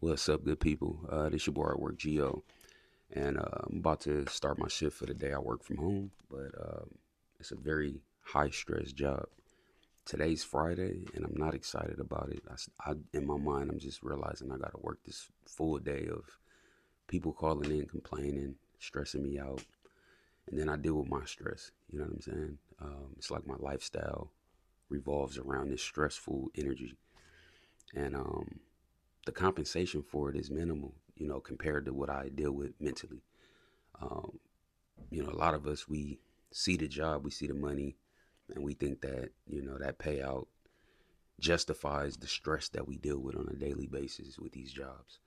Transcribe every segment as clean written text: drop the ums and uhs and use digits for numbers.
What's up, good people? This your boy at work, Geo, and I'm about to start my shift for the day. I work from home, but it's a very high stress job. Today's Friday, and I'm not excited about it. In my mind, I'm just realizing I got to work this full day of people calling in, complaining, stressing me out, and then I deal with my stress. You know what I'm saying? It's like my lifestyle revolves around this stressful energy, and the compensation for it is minimal, compared to what I deal with mentally. Um, a lot of us, we see the job, we see the money, and we think that, that payout justifies the stress that we deal with on a daily basis with these jobs.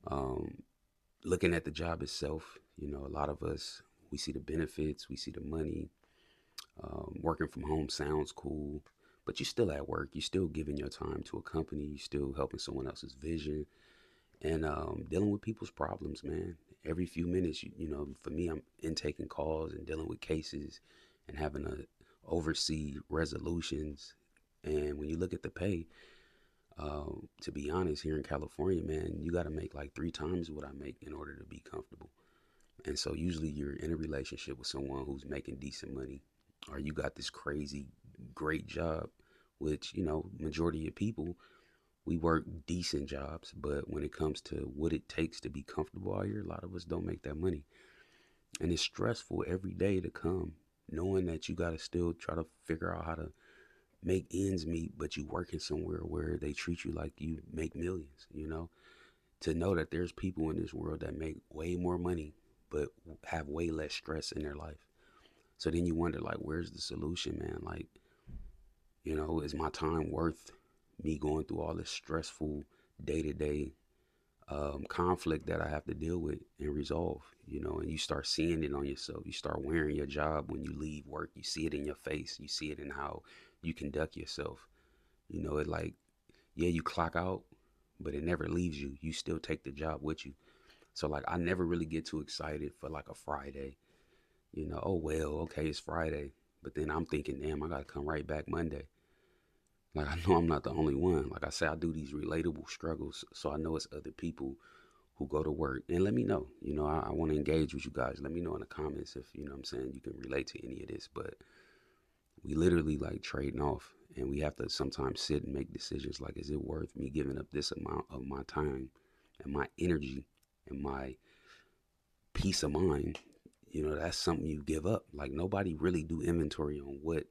Um, Looking at the job itself, a lot of us, we see the benefits, we see the money. Working from home sounds cool, but you're still at work. You're still giving your time to a company. You're still helping someone else's vision and dealing with people's problems, man. Every few minutes, for me, I'm intaking calls and dealing with cases and having to oversee resolutions. And when you look at the pay, to be honest, here in California, man, you got to make like three times what I make in order to be comfortable. And so usually you're in a relationship with someone who's making decent money, or you got this crazy great job, which, majority of people, we work decent jobs, but when it comes to what it takes to be comfortable out here, a lot of us don't make that money. And it's stressful every day to come, knowing that you got to still try to figure out how to make ends meet, but you working somewhere where they treat you like you make millions. To know that there's people in this world that make way more money, but have way less stress in their life. So then you wonder, like, where's the solution, man? Like, is my time worth me going through all this stressful day to day conflict that I have to deal with and resolve, and you start seeing it on yourself. You start wearing your job when you leave work. You see it in your face. You see it in how you conduct yourself. It like, yeah, you clock out, but it never leaves you. You still take the job with you. So like, I never really get too excited for like a Friday. Oh well, okay, it's Friday. But then I'm thinking, damn, I gotta come right back Monday. Like, I know I'm not the only one. Like I say, I do these relatable struggles, so I know it's other people who go to work. And let me know. I want to engage with you guys. Let me know in the comments if, what I'm saying, you can relate to any of this. But we literally like trading off, and we have to sometimes sit and make decisions like, is it worth me giving up this amount of my time and my energy and my peace of mind? That's something you give up. Like, nobody really do inventory on what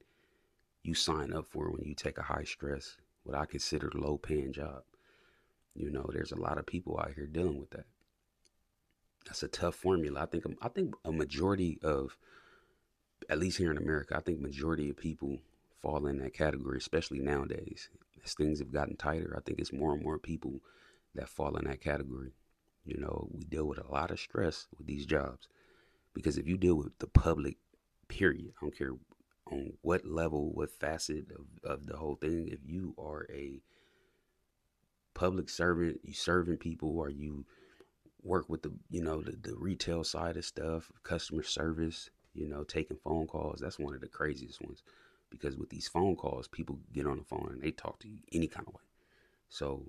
you sign up for when you take a high stress, what I consider low paying job. There's a lot of people out here dealing with that. That's a tough formula. I think a majority of, at least here in America, I think majority of people fall in that category, especially nowadays. As things have gotten tighter, I think it's more and more people that fall in that category. We deal with a lot of stress with these jobs because if you deal with the public, period, I don't care on what level, what facet of the whole thing, if you are a public servant, you serving people, or you work with the retail side of stuff, customer service, taking phone calls. That's one of the craziest ones because with these phone calls, people get on the phone and they talk to you any kind of way. So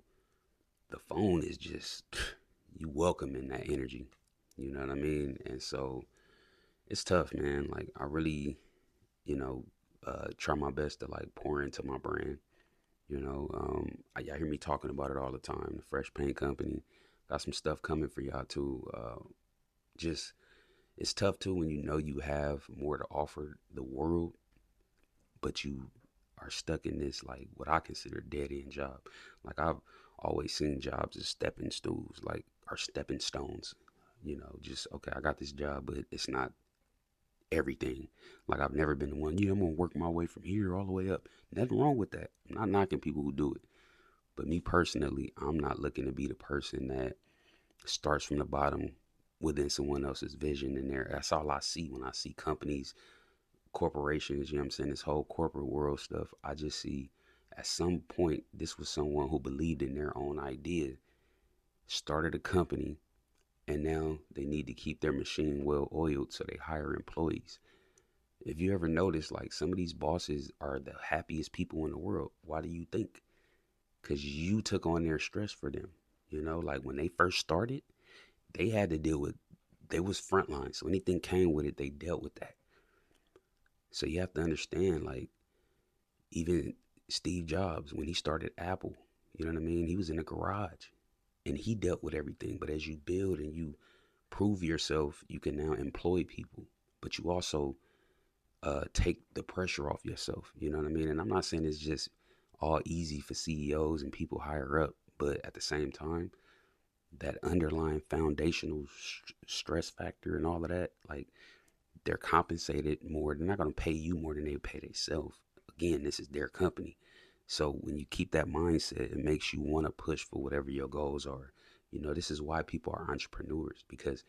the phone is just you welcome in that energy. You know what I mean? And so it's tough, man. Like, I really, try my best to like pour into my brand. Y'all hear me talking about it all the time. The Fresh Paint Company got some stuff coming for y'all too. Just it's tough too when you have more to offer the world, but you are stuck in this, like, what I consider dead end job. Like, I've always seen jobs as stepping stools, like, or stepping stones. Just okay, I got this job, but it's not everything. Like, I've never been the one, yeah, I'm gonna work my way from here all the way up. Nothing wrong with that. I'm not knocking people who do it. But me personally, I'm not looking to be the person that starts from the bottom within someone else's vision in there. That's all I see when I see companies, corporations, what I'm saying, this whole corporate world stuff. I just see at some point this was someone who believed in their own idea, started a company, and now they need to keep their machine well oiled, so they hire employees. If you ever notice, like, some of these bosses are the happiest people in the world. Why do you think? Because you took on their stress for them. You know, like when they first started, they had to deal with, they was frontline. So anything came with it, they dealt with that. So you have to understand, like, even Steve Jobs, when he started Apple, you know what I mean? He was in a garage and he dealt with everything. But as you build and you prove yourself, you can now employ people. But you also take the pressure off yourself. You know what I mean? And I'm not saying it's just all easy for CEOs and people higher up, but at the same time, that underlying foundational stress factor and all of that, like, they're compensated more. They're not going to pay you more than they pay themselves. Again, this is their company. So when you keep that mindset, it makes you want to push for whatever your goals are. You know, this is why people are entrepreneurs, because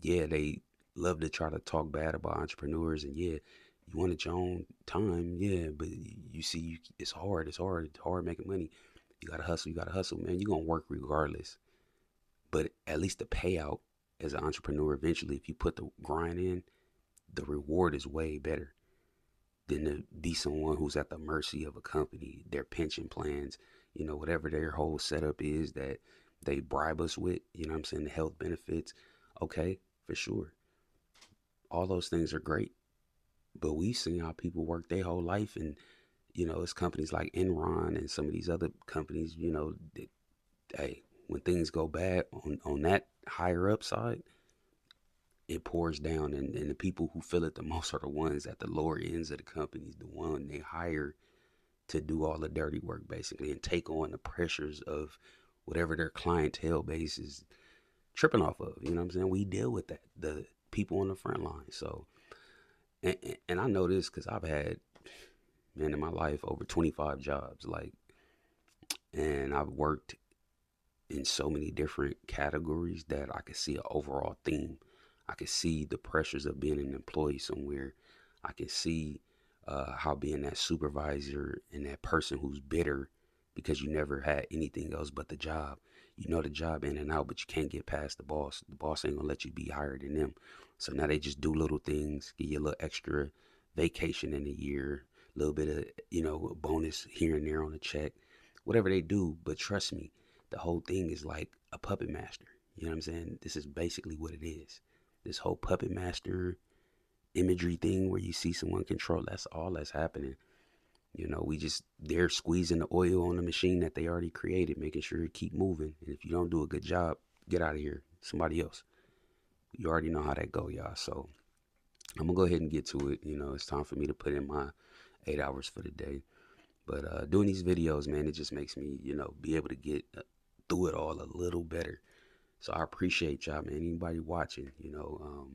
yeah, they love to try to talk bad about entrepreneurs, and yeah, you wanted your own time, yeah, but you see, it's hard making money. You gotta hustle, man. You're gonna work regardless, but at least the payout as an entrepreneur, eventually, if you put the grind in, the reward is way better than to be someone who's at the mercy of a company, their pension plans, you know, whatever their whole setup is that they bribe us with, you know what I'm saying, the health benefits. Okay, for sure. All those things are great. But we've seen how people work their whole life, and you know, it's companies like Enron and some of these other companies, you know, that, hey, when things go bad on that higher up side, it pours down, and the people who feel it the most are the ones at the lower ends of the companies, the one they hire to do all the dirty work basically and take on the pressures of whatever their clientele base is tripping off of. You know what I'm saying? We deal with that, the people on the front line. So, and I know this because I've had, man, in my life over 25 jobs, like, and I've worked in so many different categories that I could see an overall theme. I could see the pressures of being an employee somewhere. I can see how being that supervisor and that person who's bitter because you never had anything else but the job. You know the job in and out, but you can't get past the boss. The boss ain't gonna let you be higher than them. So now they just do little things, give you a little extra vacation in a year, a little bit of, you know, a bonus here and there on a check, whatever they do. But trust me, the whole thing is like a puppet master. You know what I'm saying? This is basically what it is. This whole puppet master imagery thing where you see someone control, that's all that's happening. You know, they're squeezing the oil on the machine that they already created, making sure it keep moving. And if you don't do a good job, get out of here. Somebody else. You already know how that go, y'all. So I'm gonna go ahead and get to it. You know, it's time for me to put in my 8 hours for the day. But doing these videos, man, it just makes me, you know, be able to get through it all a little better. So I appreciate y'all, man. Anybody watching, you know,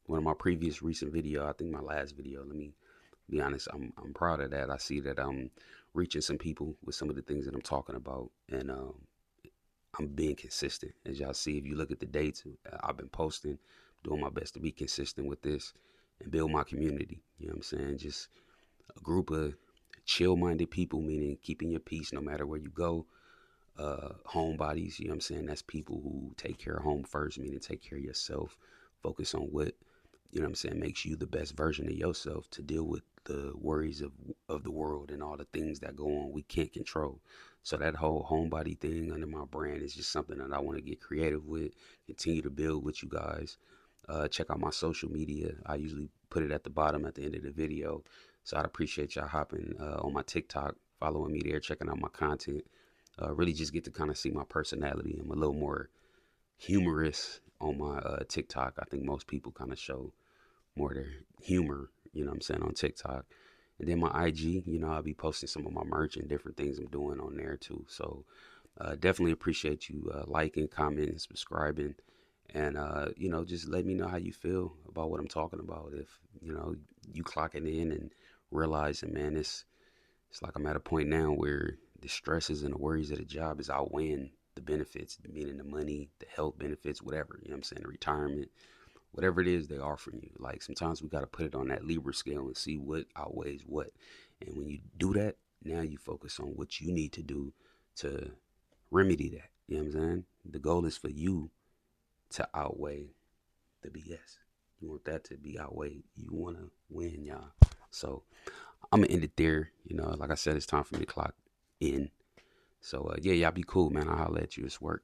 one of my previous recent video, I think my last video, let me be honest, I'm proud of that. I see that I'm reaching some people with some of the things that I'm talking about, and I'm being consistent. As y'all see, if you look at the dates, I've been posting, doing my best to be consistent with this and build my community. You know what I'm saying? Just a group of chill-minded people, meaning keeping your peace no matter where you go. Homebodies, you know what I'm saying? That's people who take care of home first, meaning take care of yourself, focus on what, you know what I'm saying, makes you the best version of yourself to deal with the worries of the world and all the things that go on we can't control. So that whole homebody thing under my brand is just something that I want to get creative with, continue to build with you guys. Check out my social media. I usually put it at the bottom at the end of the video. So I'd appreciate y'all hopping on my TikTok, following me there, checking out my content. Really just get to kind of see my personality. I'm a little more humorous on my TikTok. I think most people kind of show more their humor, you know what I'm saying, on TikTok. And then my IG, you know, I'll be posting some of my merch and different things I'm doing on there too. So definitely appreciate you liking, commenting, subscribing. And, you know, just let me know how you feel about what I'm talking about. If, you know, you clocking in and realizing, man, it's like I'm at a point now where the stresses and the worries of the job is outweighing the benefits, meaning the money, the health benefits, whatever, you know what I'm saying, the retirement, whatever it is they offering you. Like sometimes we got to put it on that Libra scale and see what outweighs what. And when you do that, now you focus on what you need to do to remedy that. You know what I'm saying? The goal is for you to outweigh the BS. You want that to be outweighed. You want to win, y'all. So I'm gonna end it there. You know, like I said, it's time for me to clock in. So yeah, y'all be cool, man. I'll holler at you. It's work.